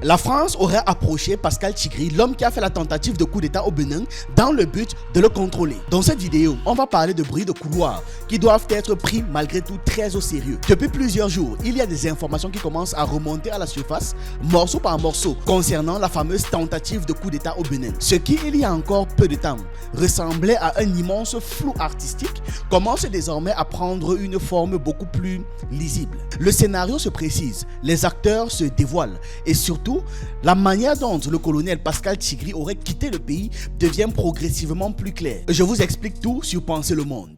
La France aurait approché Pascal Tigri, l'homme qui a fait la tentative de coup d'État au Bénin, dans le but de le contrôler. Dans cette vidéo, on va parler de bruits de couloir qui doivent être pris malgré tout très au sérieux. Depuis plusieurs jours, il y a des informations qui commencent à remonter à la surface, morceau par morceau, concernant la fameuse tentative de coup d'État au Bénin. Ce qui, il y a encore peu de temps, ressemblait à un immense flou artistique, commence désormais à prendre une forme beaucoup plus lisible. Le scénario se précise, les acteurs se dévoilent et surtout, la manière dont le colonel Pascal Tigri aurait quitté le pays devient progressivement plus claire. Je vous explique tout sur Penser le Monde.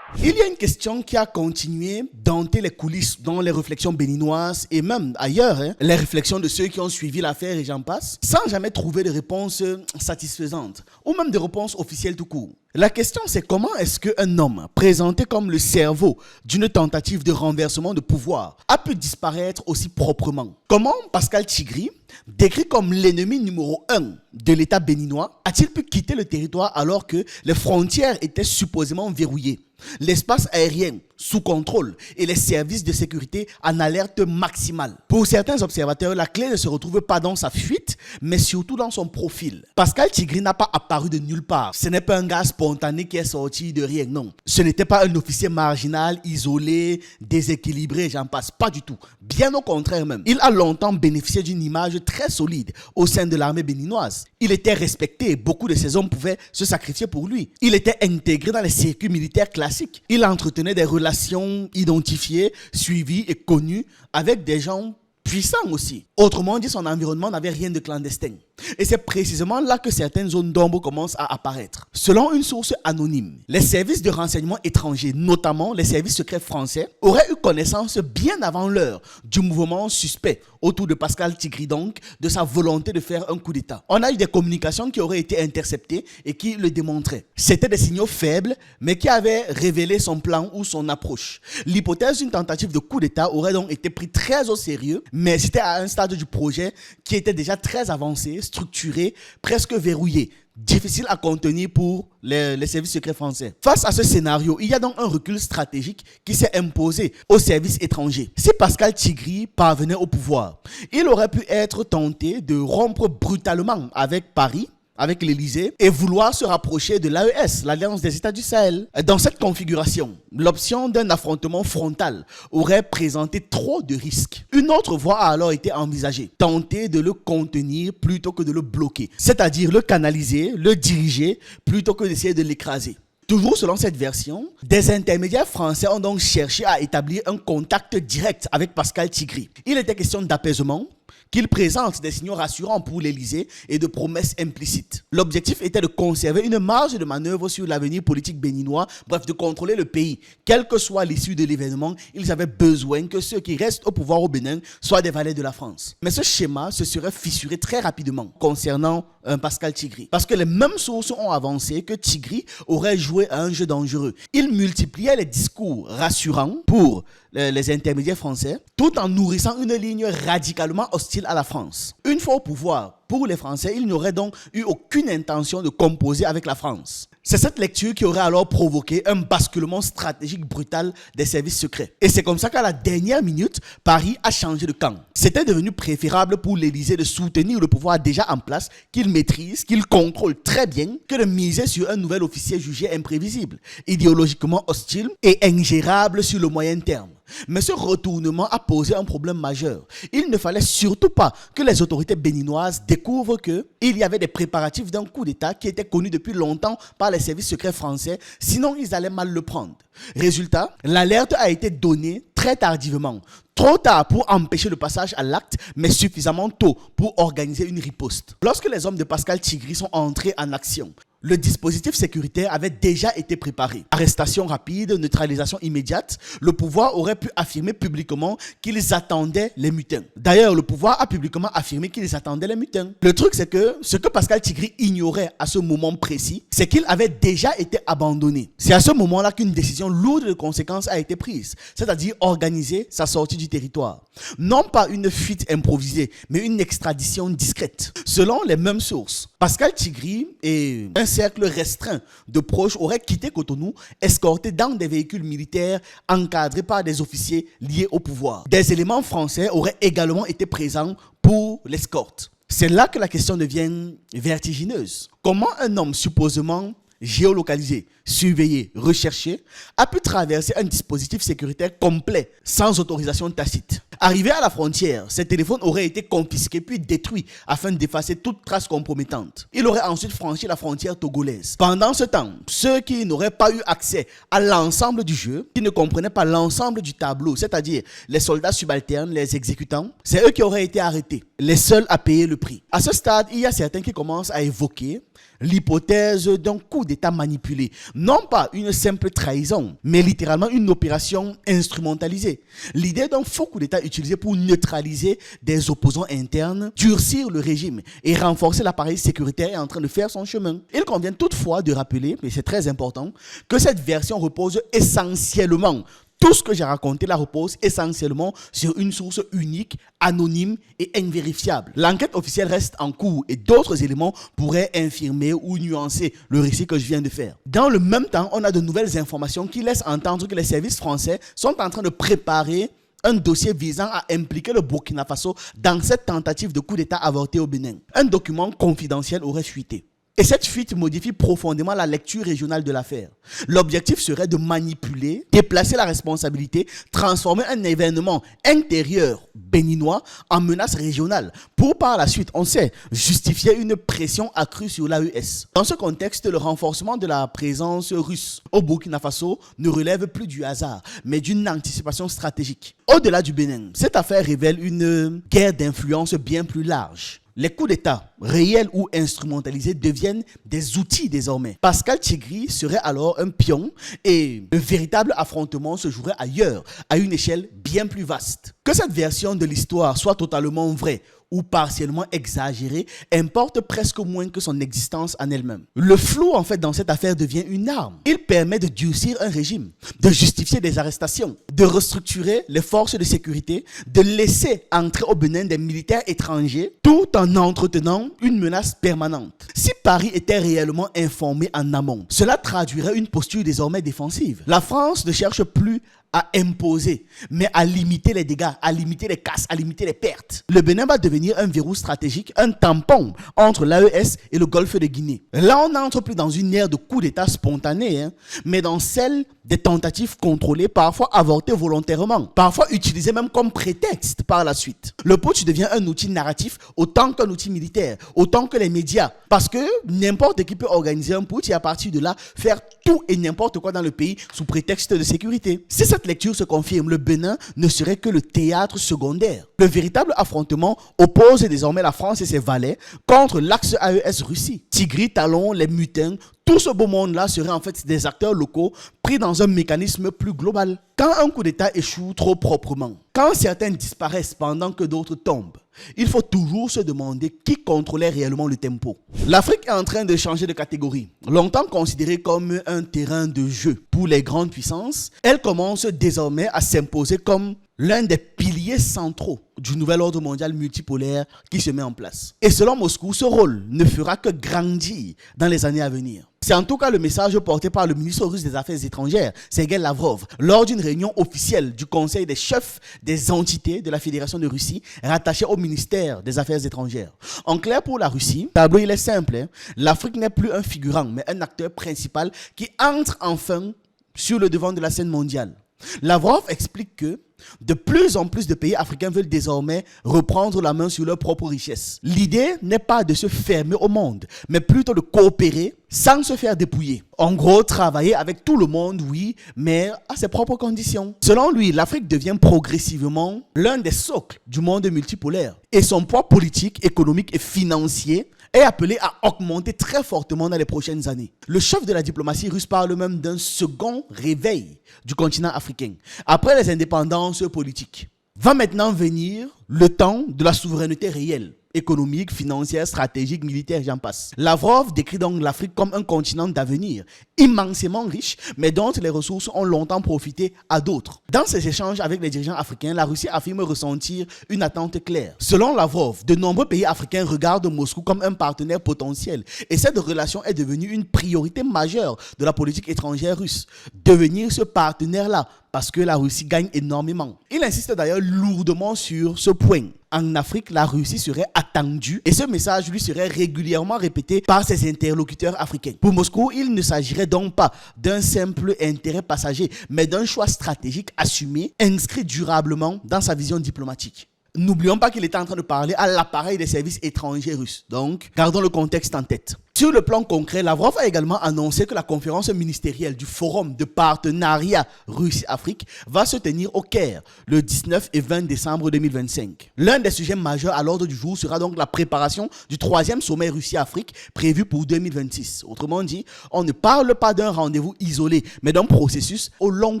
Il y a une question qui a continué d'hanter les coulisses dans les réflexions béninoises et même ailleurs, les réflexions de ceux qui ont suivi l'affaire et j'en passe, sans jamais trouver de réponse satisfaisante ou même de réponse officielle tout court. La question c'est comment est-ce qu'un homme présenté comme le cerveau d'une tentative de renversement de pouvoir a pu disparaître aussi proprement? Comment Pascal Tigri, décrit comme l'ennemi numéro 1 de l'État béninois, a-t-il pu quitter le territoire alors que les frontières étaient supposément verrouillées, l'espace aérien sous contrôle et les services de sécurité en alerte maximale? Pour certains observateurs, la clé ne se retrouve pas dans sa fuite, mais surtout dans son profil. Pascal Tigri n'a pas apparu de nulle part. Ce n'est pas un gars spontané qui est sorti de rien, non. Ce n'était pas un officier marginal, isolé, déséquilibré, j'en passe, pas du tout. Bien au contraire même. Il a longtemps bénéficié d'une image très solide au sein de l'armée béninoise. Il était respecté et beaucoup de ses hommes pouvaient se sacrifier pour lui. Il était intégré dans les circuits militaires classiques. Il entretenait des relations identifiées, suivies et connues avec des gens puissants aussi. Autrement dit, son environnement n'avait rien de clandestin. Et c'est précisément là que certaines zones d'ombre commencent à apparaître. Selon une source anonyme, les services de renseignement étrangers, notamment les services secrets français, auraient eu connaissance bien avant l'heure du mouvement suspect autour de Pascal Tigri, donc de sa volonté de faire un coup d'État. On a eu des communications qui auraient été interceptées et qui le démontraient. C'était des signaux faibles, mais qui avaient révélé son plan ou son approche. L'hypothèse d'une tentative de coup d'État aurait donc été prise très au sérieux, mais c'était à un stade du projet qui était déjà très avancé, structuré, presque verrouillé, difficile à contenir pour les services secrets français. Face à ce scénario, il y a donc un recul stratégique qui s'est imposé aux services étrangers. Si Pascal Tigri parvenait au pouvoir, il aurait pu être tenté de rompre brutalement avec Paris, avec l'Élysée, et vouloir se rapprocher de l'AES, l'Alliance des États du Sahel. Dans cette configuration, l'option d'un affrontement frontal aurait présenté trop de risques. Une autre voie a alors été envisagée, tenter de le contenir plutôt que de le bloquer, c'est-à-dire le canaliser, le diriger, plutôt que d'essayer de l'écraser. Toujours selon cette version, des intermédiaires français ont donc cherché à établir un contact direct avec Pascal Tigri. Il était question d'apaisement, qu'il présente des signaux rassurants pour l'Élysée et de promesses implicites. L'objectif était de conserver une marge de manœuvre sur l'avenir politique béninois, bref, de contrôler le pays. Quelle que soit l'issue de l'événement, ils avaient besoin que ceux qui restent au pouvoir au Bénin soient des valets de la France. Mais ce schéma se serait fissuré très rapidement concernant Pascal Tigri. Parce que les mêmes sources ont avancé que Tigri aurait joué à un jeu dangereux. Il multipliait les discours rassurants pour les intermédiaires français, tout en nourrissant une ligne radicalement hostile à la France. Une fois au pouvoir, pour les Français, il n'aurait donc eu aucune intention de composer avec la France. C'est cette lecture qui aurait alors provoqué un basculement stratégique brutal des services secrets. Et c'est comme ça qu'à la dernière minute, Paris a changé de camp. C'était devenu préférable pour l'Élysée de soutenir le pouvoir déjà en place, qu'il maîtrise, qu'il contrôle très bien, que de miser sur un nouvel officier jugé imprévisible, idéologiquement hostile et ingérable sur le moyen terme. Mais ce retournement a posé un problème majeur. Il ne fallait surtout pas que les autorités béninoises découvrent qu'il y avait des préparatifs d'un coup d'État qui était connu depuis longtemps par les services secrets français, sinon ils allaient mal le prendre. Résultat, l'alerte a été donnée très tardivement. Trop tard pour empêcher le passage à l'acte, mais suffisamment tôt pour organiser une riposte. Lorsque les hommes de Pascal Tigri sont entrés en action, le dispositif sécuritaire avait déjà été préparé. Arrestation rapide, neutralisation immédiate, le pouvoir aurait pu affirmer publiquement qu'ils attendaient les mutins. D'ailleurs, le pouvoir a publiquement affirmé qu'ils attendaient les mutins. Le truc, c'est que ce que Pascal Tigri ignorait à ce moment précis, c'est qu'il avait déjà été abandonné. C'est à ce moment-là qu'une décision lourde de conséquences a été prise, c'est-à-dire organiser sa sortie du territoire. Non pas une fuite improvisée, mais une extradition discrète. Selon les mêmes sources, Pascal Tigri et un cercle restreint de proches aurait quitté Cotonou, escortés dans des véhicules militaires encadrés par des officiers liés au pouvoir. Des éléments français auraient également été présents pour l'escorte. C'est là que la question devient vertigineuse. Comment un homme supposément géolocalisé, surveillé, recherché, a pu traverser un dispositif sécuritaire complet sans autorisation tacite? Arrivé à la frontière, ses téléphones auraient été confisqués puis détruits afin d'effacer toute trace compromettante. Il aurait ensuite franchi la frontière togolaise. Pendant ce temps, ceux qui n'auraient pas eu accès à l'ensemble du jeu, qui ne comprenaient pas l'ensemble du tableau, c'est-à-dire les soldats subalternes, les exécutants, c'est eux qui auraient été arrêtés, les seuls à payer le prix. À ce stade, il y a certains qui commencent à évoquer l'hypothèse d'un coup d'État manipulé. Non pas une simple trahison, mais littéralement une opération instrumentalisée. L'idée d'un faux coup d'État utilisé pour neutraliser des opposants internes, durcir le régime et renforcer l'appareil sécuritaire est en train de faire son chemin. Il convient toutefois de rappeler, et c'est très important, que cette version repose essentiellement, tout ce que j'ai raconté là repose essentiellement sur une source unique, anonyme et invérifiable. L'enquête officielle reste en cours et d'autres éléments pourraient infirmer ou nuancer le récit que je viens de faire. Dans le même temps, on a de nouvelles informations qui laissent entendre que les services français sont en train de préparer un dossier visant à impliquer le Burkina Faso dans cette tentative de coup d'État avorté au Bénin. Un document confidentiel aurait fuité. Et cette fuite modifie profondément la lecture régionale de l'affaire. L'objectif serait de manipuler, déplacer la responsabilité, transformer un événement intérieur béninois en menace régionale pour par la suite, on sait, justifier une pression accrue sur l'AES. Dans ce contexte, le renforcement de la présence russe au Burkina Faso ne relève plus du hasard, mais d'une anticipation stratégique. Au-delà du Bénin, cette affaire révèle une guerre d'influence bien plus large. Les coups d'État, réels ou instrumentalisés, deviennent des outils désormais. Pascal Tigri serait alors un pion et le véritable affrontement se jouerait ailleurs, à une échelle bien plus vaste. Que cette version de l'histoire soit totalement vraie ou partiellement exagérée importe presque moins que son existence en elle-même. Le flou en fait dans cette affaire devient une arme. Il permet de durcir un régime, de justifier des arrestations, de restructurer les forces de sécurité, de laisser entrer au Bénin des militaires étrangers tout en entretenant une menace permanente. Si Paris était réellement informé en amont, cela traduirait une posture désormais défensive. La France ne cherche plus à imposer, mais à limiter les dégâts, à limiter les casses, à limiter les pertes. Le Bénin va devenir un verrou stratégique, un tampon entre l'AES et le golfe de Guinée. Là, on n'entre plus dans une ère de coup d'État spontané, mais dans celle des tentatives contrôlées, parfois avortées volontairement, parfois utilisées même comme prétexte par la suite. Le putsch devient un outil narratif autant qu'un outil militaire, autant que les médias, parce que n'importe qui peut organiser un putsch et à partir de là, faire tout et n'importe quoi dans le pays sous prétexte de sécurité. Si cette lecture se confirme, le Bénin ne serait que le théâtre secondaire. Le véritable affrontement oppose désormais la France et ses valets contre l'axe AES-Russie. Tigri, Talon, les mutins, tout ce beau monde-là serait en fait des acteurs locaux pris dans un mécanisme plus global. Quand un coup d'État échoue trop proprement, quand certains disparaissent pendant que d'autres tombent, il faut toujours se demander qui contrôlait réellement le tempo. L'Afrique est en train de changer de catégorie. Longtemps considérée comme un terrain de jeu pour les grandes puissances, elle commence désormais à s'imposer comme l'un des piliers centraux du nouvel ordre mondial multipolaire qui se met en place. Et selon Moscou, ce rôle ne fera que grandir dans les années à venir. C'est en tout cas le message porté par le ministre russe des Affaires étrangères, Sergei Lavrov, lors d'une réunion officielle du Conseil des chefs des entités de la Fédération de Russie rattachées au ministère des Affaires étrangères. En clair, pour la Russie, le tableau il est simple. L'Afrique n'est plus un figurant, mais un acteur principal qui entre enfin sur le devant de la scène mondiale. Lavrov explique que de plus en plus de pays africains veulent désormais reprendre la main sur leurs propres richesses. L'idée n'est pas de se fermer au monde, mais plutôt de coopérer sans se faire dépouiller. En gros, travailler avec tout le monde, oui, mais à ses propres conditions. Selon lui, l'Afrique devient progressivement l'un des socles du monde multipolaire. Et son poids politique, économique et financier est appelé à augmenter très fortement dans les prochaines années. Le chef de la diplomatie russe parle même d'un second réveil du continent africain. Après les indépendances politiques, va maintenant venir le temps de la souveraineté réelle, économique, financière, stratégique, militaire, j'en passe. Lavrov décrit donc l'Afrique comme un continent d'avenir, immensément riche, mais dont les ressources ont longtemps profité à d'autres. Dans ses échanges avec les dirigeants africains, la Russie affirme ressentir une attente claire. Selon Lavrov, de nombreux pays africains regardent Moscou comme un partenaire potentiel et cette relation est devenue une priorité majeure de la politique étrangère russe. Devenir ce partenaire-là, parce que la Russie gagne énormément. Il insiste d'ailleurs lourdement sur ce point. En Afrique, la Russie serait attendue et ce message lui serait régulièrement répété par ses interlocuteurs africains. Pour Moscou, il ne s'agirait donc pas d'un simple intérêt passager, mais d'un choix stratégique assumé, inscrit durablement dans sa vision diplomatique. N'oublions pas qu'il était en train de parler à l'appareil des services étrangers russes. Donc, gardons le contexte en tête. Sur le plan concret, Lavrov a également annoncé que la conférence ministérielle du Forum de partenariat Russie-Afrique va se tenir au Caire le 19 et 20 décembre 2025. L'un des sujets majeurs à l'ordre du jour sera donc la préparation du 3e sommet Russie-Afrique prévu pour 2026. Autrement dit, on ne parle pas d'un rendez-vous isolé, mais d'un processus au long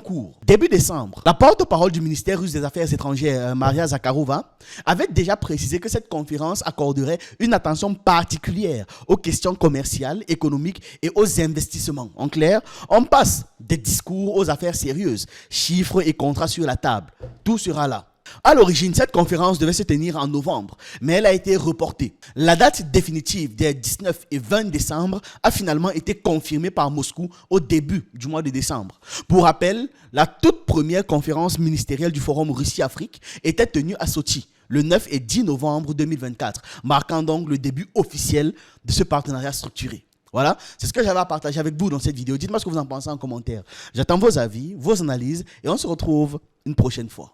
cours. Début décembre, la porte-parole du ministère russe des Affaires étrangères, Maria Zakharova, avait déjà précisé que cette conférence accorderait une attention particulière aux questions commerciales, économiques et aux investissements. En clair, on passe des discours aux affaires sérieuses, chiffres et contrats sur la table. Tout sera là. À l'origine, cette conférence devait se tenir en novembre, mais elle a été reportée. La date définitive des 19 et 20 décembre a finalement été confirmée par Moscou au début du mois de décembre. Pour rappel, la toute première conférence ministérielle du Forum Russie-Afrique était tenue à Sochi le 9 et 10 novembre 2024, marquant donc le début officiel de ce partenariat structuré. Voilà, c'est ce que j'avais à partager avec vous dans cette vidéo. Dites-moi ce que vous en pensez en commentaire. J'attends vos avis, vos analyses et on se retrouve une prochaine fois.